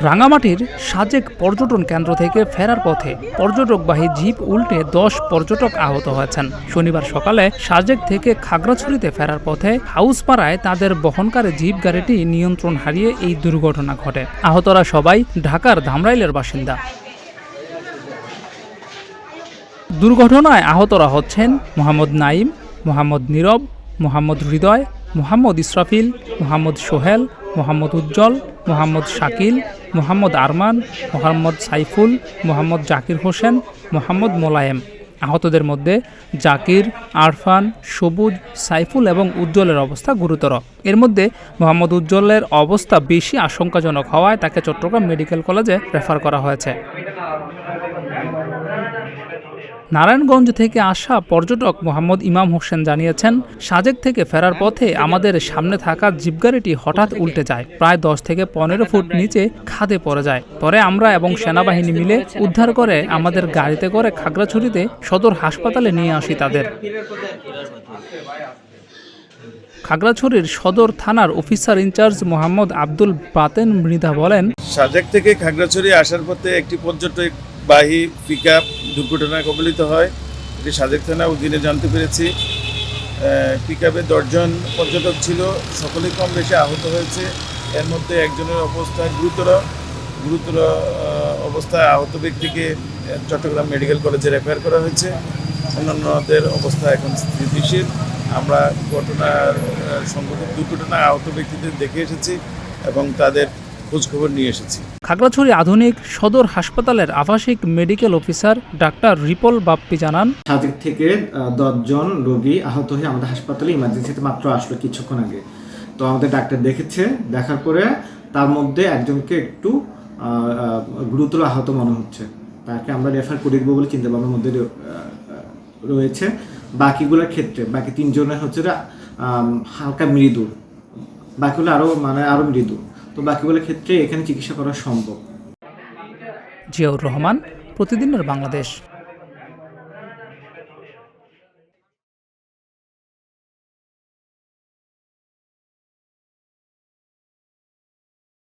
রাঙামাটির সাজেক পর্যটন কেন্দ্র থেকে ফেরার পথে পর্যটকবাহী জিপ উল্টে 10 পর্যটক আহত হয়েছেন। শনিবার সকালে সাজেক থেকে খাগড়াছড়িতে ফেরার পথে হাউসপাড়ায় তাদের বহনকারী জিপ গাড়িটি নিয়ন্ত্রণ হারিয়ে এই দুর্ঘটনা ঘটে। আহতরা সবাই ঢাকার ধামরাইলের বাসিন্দা। দুর্ঘটনায় আহতরা হচ্ছেন মোহাম্মদ নাইম, মোহাম্মদ নীরব, মোহাম্মদ হৃদয়, মোহাম্মদ ইসরাফিল, মোহাম্মদ সোহেল, মোহাম্মদ উজ্জ্বল, মোহাম্মদ শাকিল, মোহাম্মদ আরমান, মোহাম্মদ সাইফুল, মোহাম্মদ জাকির হোসেন, মোহাম্মদ মোলায়েম। আহতদের মধ্যে জাকির, আরফান, সবুজ, সাইফুল এবং উজ্জ্বলের অবস্থা গুরুতর। এর মধ্যে মোহাম্মদ উজ্জ্বলের অবস্থা বেশি আশঙ্কাজনক হওয়ায় তাকে চট্টগ্রাম মেডিকেল কলেজে রেফার করা হয়েছে। নারায়ণগঞ্জ থেকে আসা পর্যটক মোহাম্মদ ইমাম হোসেন জানিয়েছেন, সাজেক থেকে ফেরার পথে আমাদের সামনে থাকা জিপগাড়িটি হঠাৎ উল্টে যায়। প্রায় 10 থেকে 15 ফুট নিচে খাদে পড়ে যায়। পরে আমরা এবং সেনাবাহিনী মিলে উদ্ধার করে আমাদের গাড়িতে করে খাগড়াছড়িতে সদর হাসপাতালে নিয়ে আসি তাদের। খাগড়াছড়ির সদর থানার অফিসার ইনচার্জ মোহাম্মদ আব্দুল বাতেন মৃধা বলেন, সাজেক থেকে খাগড়াছড়ি আসার পথে একটি পর্যটকবাহী পিকআপ দুর্ঘটনায় কবলিত হয়। এটি সাজেক থানা অধীনে জানতে পেরেছি। পিকআপে 10 জন পর্যটক ছিল, সকলেই কম বেশি আহত হয়েছে। এর মধ্যে একজনের অবস্থা গুরুতর অবস্থায় আহত ব্যক্তিকে চট্টগ্রাম মেডিকেল কলেজে রেফার করা হয়েছে। অন্যান্যদের অবস্থা এখন স্থিতিশীল। আমরা সংঘটিত দুর্ঘটনায় আহত ব্যক্তিদের দেখে এসেছি এবং তাদের খোঁজখবর নিয়ে এসেছি। খাগড়াছড়ি আধুনিক সদর হাসপাতালের আবাসিক medical officer doctor ripple Bappi জানান, সাজেক থেকে 10 জন রোগী আহত হয়ে আমাদের হাসপাতালে ইমার্জেন্সিতে মাত্র আসলো কিছুক্ষণ আগে। তো আমাদের ডাক্তার দেখেছে, দেখার পরে তার মধ্যে একজনকে একটু গুরুতর আহত মনে হচ্ছে। তাকে আমরা রেফার করে দেবো বলে চিন্তাভাবনার মধ্যে রয়েছে। বাকিগুলোর ক্ষেত্রে বাকি 3 জনের হচ্ছে হালকা মৃদু, বাকিগুলো আরও মৃদু। তো বাকিগুলোর ক্ষেত্রে এখানে চিকিৎসা করা সম্ভব। জিয়াউর রহমান, প্রতিদিনের বাংলাদেশ।